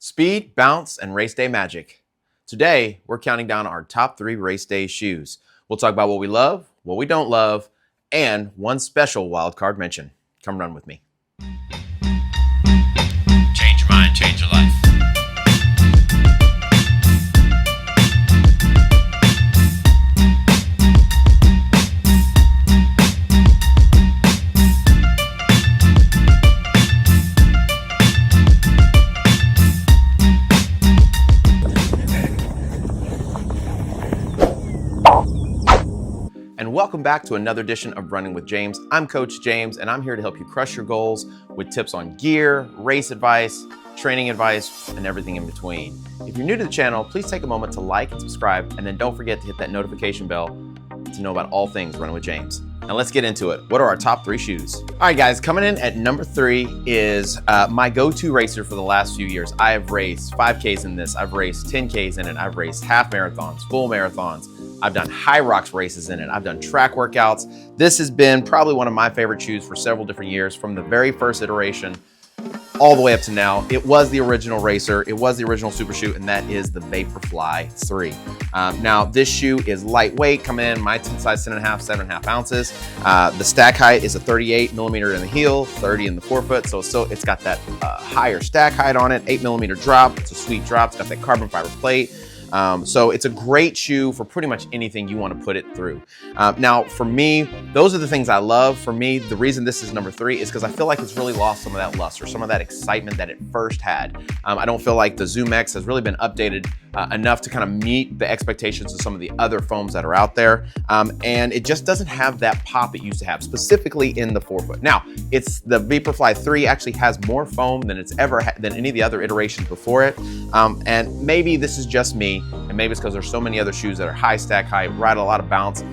Speed, bounce, and race day magic. Today, we're counting down our top 3 race day shoes. We'll talk about what we love, what we don't love, and one special wildcard mention. Come run with me. Change your mind, change your life. And welcome back to another edition of Running with James. I'm Coach James, and I'm here to help you crush your goals with tips on gear, race advice, training advice, and everything in between. If you're new to the channel, please take a moment to like and subscribe, and then don't forget to hit that notification bell to know about all things Running with James. Now let's get into it. What are our top 3 shoes? All right, guys, coming in at number 3 is my go-to racer for the last few years. I have raced 5Ks in this. I've raced 10Ks in it. I've raced half marathons, full marathons. I've done high rocks races in it. I've done track workouts. This has been probably one of my favorite shoes for several different years, from the very first iteration all the way up to now. It was the original racer. It was the original super shoe, and that is the Vaporfly III. Now, this shoe is lightweight, coming in my size 10.5, 7.5 ounces. The stack height is a 38 millimeter in the heel, 30 in the forefoot. So it's got that higher stack height on it, 8 millimeter drop. It's a sweet drop. It's got that carbon fiber plate. So it's a great shoe for pretty much anything you want to put it through. Now, for me, those are the things I love. For me, the reason this is number 3 is because I feel like it's really lost some of that luster, some of that excitement that it first had. I don't feel like the Zoom X has really been updated enough to kind of meet the expectations of some of the other foams that are out there. And it just doesn't have that pop it used to have, specifically in the forefoot. Now, it's the Vaporfly 3 actually has more foam than it's ever had, than any of the other iterations before it. And maybe this is just me, and maybe it's because there's so many other shoes that are high stack height, ride a lot of bounce.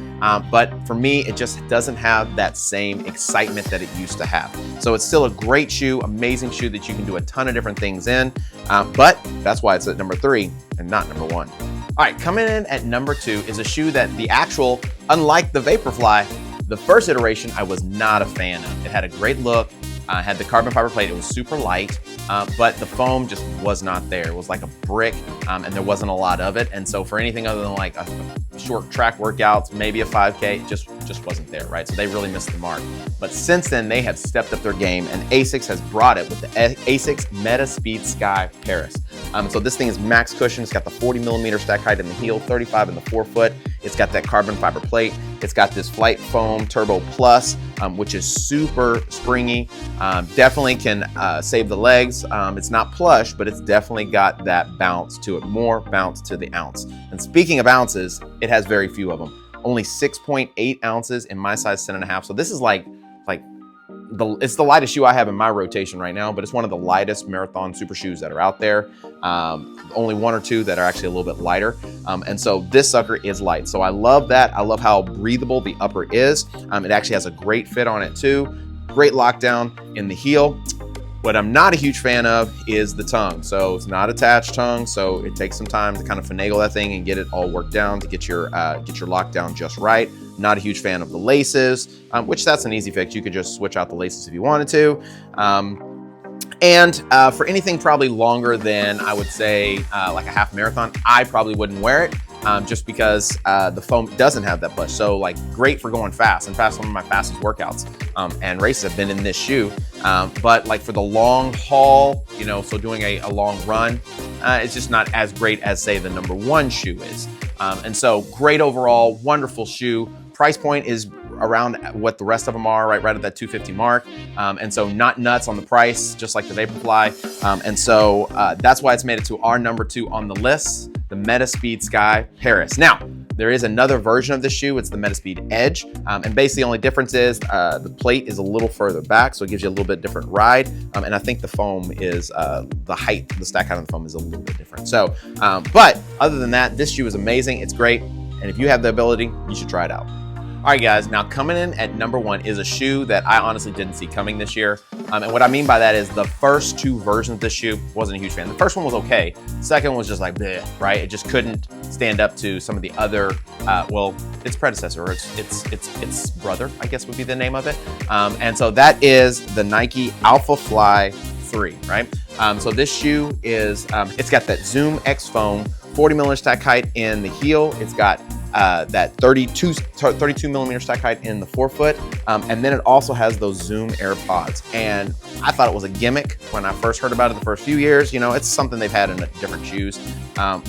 But for me, it just doesn't have that same excitement that it used to have. So it's still a great shoe, amazing shoe that you can do a ton of different things in. But that's why it's at number 3 and not number 1. All right, coming in at number 2 is a shoe that unlike the Vaporfly, the first iteration I was not a fan of. It had a great look. Had the carbon fiber plate. It was super light, but the foam just was not there. It was like a brick, and there wasn't a lot of it. And so for anything other than like a short track workouts, maybe a 5K, just wasn't there, right? So they really missed the mark. But since then, they have stepped up their game, and ASICS has brought it with the ASICS Metaspeed Sky Paris. So this thing is max cushion. It's got the 40 millimeter stack height in the heel, 35 in the forefoot. It's got that carbon fiber plate. It's got this Flight Foam Turbo Plus, which is super springy. Definitely can save the legs. It's not plush, but it's definitely got that bounce to it, more bounce to the ounce. And speaking of ounces, it has very few of them. Only 6.8 ounces in my size 10.5. So this is it's the lightest shoe I have in my rotation right now, but it's one of the lightest marathon super shoes that are out there. Only 1 or 2 that are actually a little bit lighter. And so this sucker is light. So I love that. I love how breathable the upper is. It actually has a great fit on it too. Great lockdown in the heel. What I'm not a huge fan of is the tongue. So it's not attached tongue. So it takes some time to kind of finagle that thing and get it all worked down to get your lockdown just right. Not a huge fan of the laces, which that's an easy fix. You could just switch out the laces if you wanted to. And for anything probably longer than, I would say, like a half marathon, I probably wouldn't wear it. Just because the foam doesn't have that push. So like great for going fast. In fact, some of my fastest workouts and races have been in this shoe. But like for the long haul, so doing a long run, it's just not as great as say the number 1 shoe is. And so great overall, wonderful shoe. Price point is around what the rest of them are, right at that $250 mark. And so not nuts on the price, just like the Vaporfly. And so that's why it's made it to our number 2 on the list, the Metaspeed Sky Paris. Now, there is another version of this shoe. It's the Metaspeed Edge. And basically the only difference is the plate is a little further back, so it gives you a little bit different ride. And I think the foam is, the stack height on the foam is a little bit different. So, but other than that, this shoe is amazing. It's great. And if you have the ability, you should try it out. All right, guys, now coming in at number 1 is a shoe that I honestly didn't see coming this year. And what I mean by that is the first 2 versions of this shoe, wasn't a huge fan. The first one was okay. The second one was just like, bleh, right? It just couldn't stand up to some of the other, its predecessor, or its brother, I guess would be the name of it. And so that is the Nike Alphafly III, right? So this shoe is, it's got that Zoom X foam, 40 millimeter stack height in the heel. It's got that 32 millimeter stack height in the forefoot. And then it also has those Zoom Air pods. And I thought it was a gimmick when I first heard about it the first few years. You know, it's something they've had in different shoes,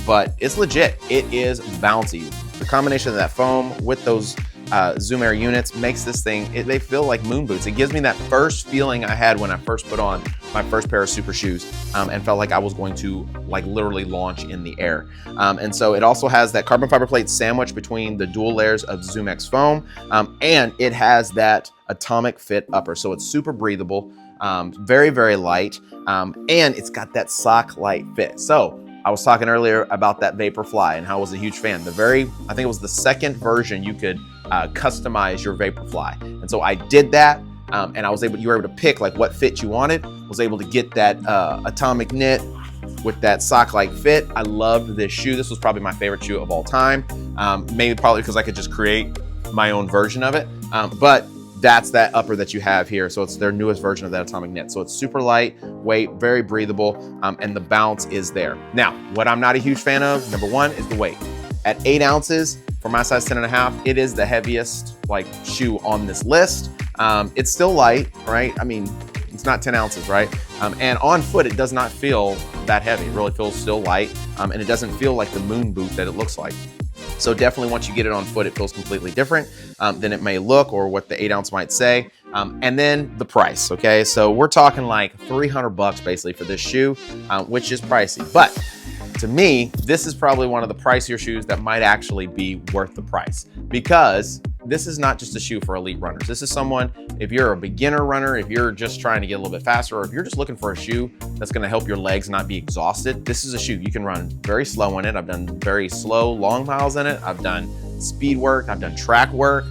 but it's legit. It is bouncy. The combination of that foam with those Zoom Air units makes this thing, they feel like moon boots. It gives me that first feeling I had when I first put on my first pair of super shoes and felt like I was going to like literally launch in the air. And so it also has that carbon fiber plate sandwich between the dual layers of Zoom X foam, and it has that atomic fit upper. So it's super breathable, very, very light, and it's got that sock-like fit. So I was talking earlier about that Vaporfly and how I was a huge fan. I think it was the second version you could customize your Vaporfly. And so I did that, and you were able to pick like what fit you wanted. Was able to get that atomic knit with that sock-like fit. I loved this shoe. This was probably my favorite shoe of all time. Maybe probably because I could just create my own version of it. But that's that upper that you have here. So it's their newest version of that atomic knit. So it's super lightweight, very breathable, and the bounce is there. Now, what I'm not a huge fan of, number one, is the weight. At 8 ounces, for my size 10.5, it is the heaviest like shoe on this list. It's still light, right? I mean, it's not 10 ounces, right? And on foot, it does not feel that heavy. It really feels still light, and it doesn't feel like the moon boot that it looks like. So definitely once you get it on foot, it feels completely different than it may look or what the 8 ounce might say. And then the price, okay? So we're talking like $300 basically for this shoe, which is pricey. But to me, this is probably one of the pricier shoes that might actually be worth the price, because this is not just a shoe for elite runners. This is someone, if you're a beginner runner, if you're just trying to get a little bit faster, or if you're just looking for a shoe that's gonna help your legs not be exhausted, this is a shoe. You can run very slow in it. I've done very slow, long miles in it. I've done speed work, I've done track work,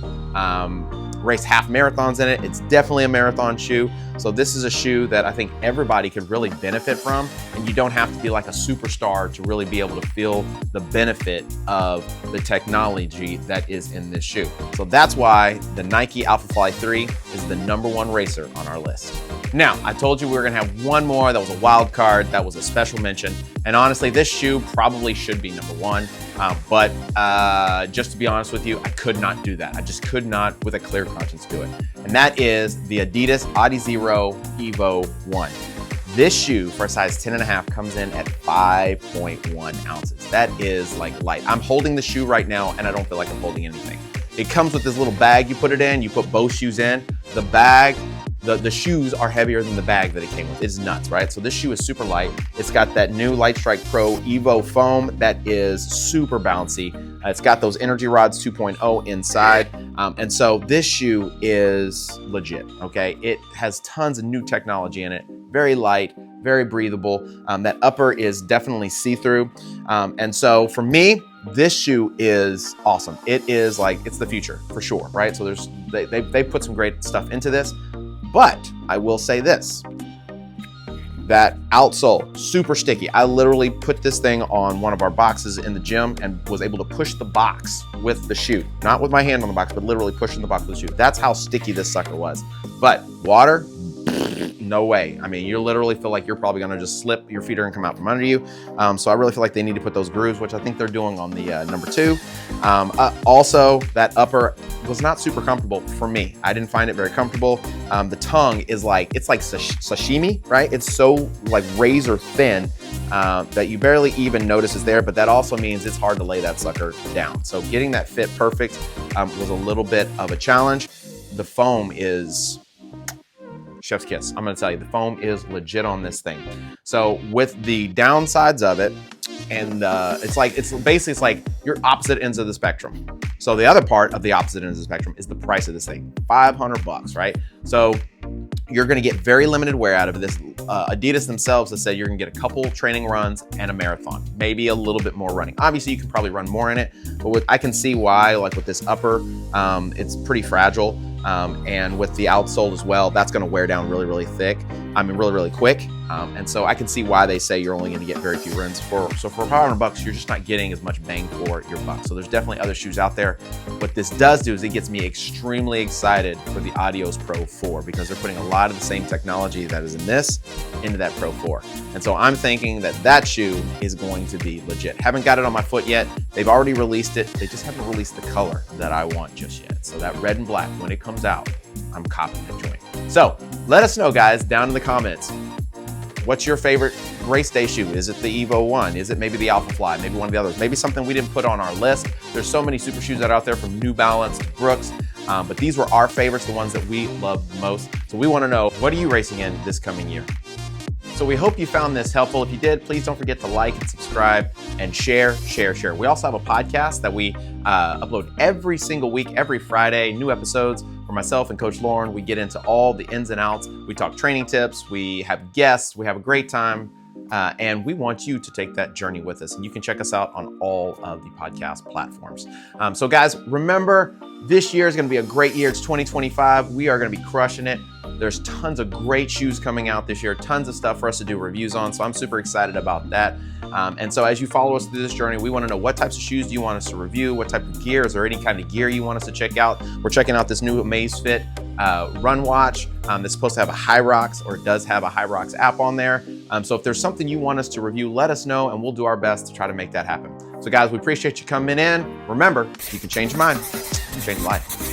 raced half marathons in it. It's definitely a marathon shoe. So this is a shoe that I think everybody could really benefit from, and you don't have to be like a superstar to really be able to feel the benefit of the technology that is in this shoe. So that's why the Nike Alphafly 3 is the #1 racer on our list. Now, I told you we were gonna have one more that was a wild card, that was a special mention. And honestly, this shoe probably should be #1, but just to be honest with you, I could not do that. I just could not, with a clear conscience, do it. And that is the Adidas Adizero Evo 1. This shoe for a size 10.5 comes in at 5.1 ounces. That is like light. I'm holding the shoe right now and I don't feel like I'm holding anything. It comes with this little bag you put it in, you put both shoes in. The bag, the shoes are heavier than the bag that it came with. It's nuts, right? So this shoe is super light. It's got that new Lightstrike Pro Evo foam that is super bouncy. It's got those Energy Rods 2.0 inside. And so this shoe is legit, okay? It has tons of new technology in it. Very light, very breathable. That upper is definitely see-through. And so for me, this shoe is awesome. It is like, it's the future for sure, right? So they put some great stuff into this. But I will say this, that outsole, super sticky. I literally put this thing on one of our boxes in the gym and was able to push the box with the shoe. Not with my hand on the box, but literally pushing the box with the shoe. That's how sticky this sucker was. But water, no way. I mean, you literally feel like you're probably gonna just slip, your feet are gonna come out from under you. So I really feel like they need to put those grooves, which I think they're doing on the #2. Also, that upper was not super comfortable for me. I didn't find it very comfortable. The tongue is like, it's like sashimi, right? It's so like razor thin that you barely even notice is there, but that also means it's hard to lay that sucker down. So getting that fit perfect was a little bit of a challenge. The foam is chef's kiss. I'm gonna tell you, the foam is legit on this thing. So with the downsides of it, and it's basically like your opposite ends of the spectrum. So the other part of the opposite ends of the spectrum is the price of this thing, $500, right? So you're gonna get very limited wear out of this. Adidas themselves has said you're gonna get a couple training runs and a marathon, maybe a little bit more running. Obviously you can probably run more in it, but I can see why, like with this upper, it's pretty fragile. And with the outsole as well, that's gonna wear down really, really thick. I mean, really, really quick. And so I can see why they say you're only gonna get very few runs. So for $500, you're just not getting as much bang for your buck. So there's definitely other shoes out there. What this does do is it gets me extremely excited for the Adios Pro 4, because they're putting a lot of the same technology that is in this into that Pro 4. And so I'm thinking that that shoe is going to be legit. Haven't got it on my foot yet. They've already released it. They just haven't released the color that I want just yet. So that red and black, when it comes out, I'm copying that joint. So let us know, guys, down in the comments. What's your favorite race day shoe? Is it the Evo 1? Is it maybe the Alphafly? Maybe one of the others? Maybe something we didn't put on our list. There's so many super shoes that are out there, from New Balance to Brooks. But these were our favorites, the ones that we loved most. So we want to know, what are you racing in this coming year? So we hope you found this helpful. If you did, please don't forget to like and subscribe and share. We also have a podcast that we upload every single week, every Friday, new episodes. For myself and Coach Lauren, we get into all the ins and outs. We talk training tips, we have guests, we have a great time, and we want you to take that journey with us. And you can check us out on all of the podcast platforms. So guys, remember, this year is going to be a great year. It's 2025. We are going to be crushing it. There's tons of great shoes coming out this year, tons of stuff for us to do reviews on. So I'm super excited about that. And so as you follow us through this journey, we want to know, what types of shoes do you want us to review? What type of gear? Is there any kind of gear you want us to check out? We're checking out this new Amazfit run watch that's supposed to have a Hyrox, or does have a Hyrox app on there. So if there's something you want us to review, let us know and we'll do our best to try to make that happen. So guys, we appreciate you coming in. Remember, you can change your mind, you can change life.